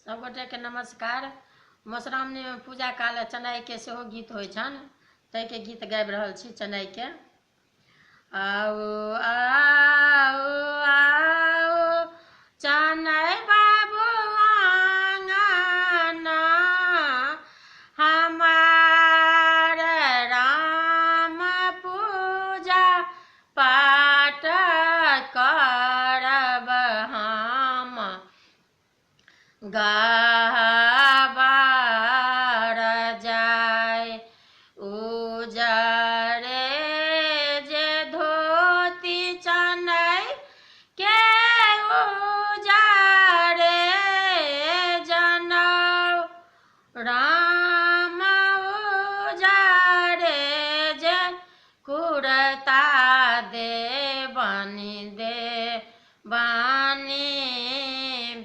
सबगोटे के नमस्कार। मधुश्रावणी में पूजा काल चनाई के सेहो गीत होइ छन, तै के गीत गाबि रहल छी चनाई के। आओ आओ आओ चनाई बाबू आंगना, हमार राम पूजा पाठ करब हम, गाबार जाय उजरे जे धोती चनाई के उजरे जनौ, राम उजरे जे कुरता दे बानी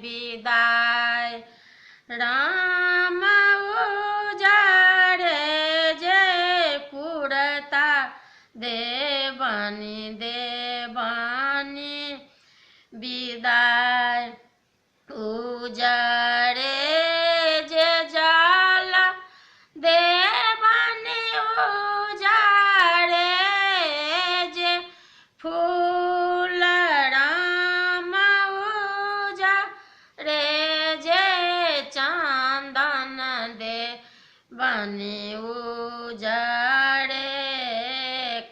विदाई, राम उजरे जे कुरता देवानी विदाई, उजरे जे जल देवानी उजरे जे फूल, राम उजरे जे चंदन देवानी उजरे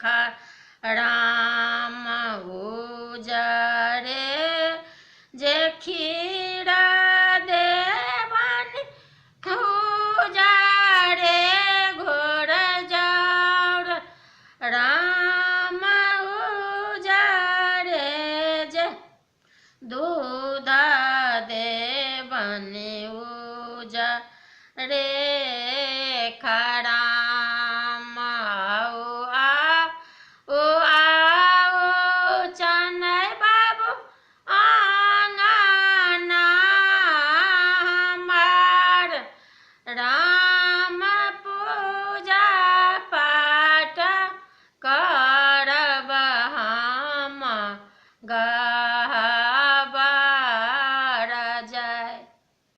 खर, राम उजरे जे खीर देवानी उजरे घोर जाउर, राम उजरे जे दूध देवानी उजरे खरा।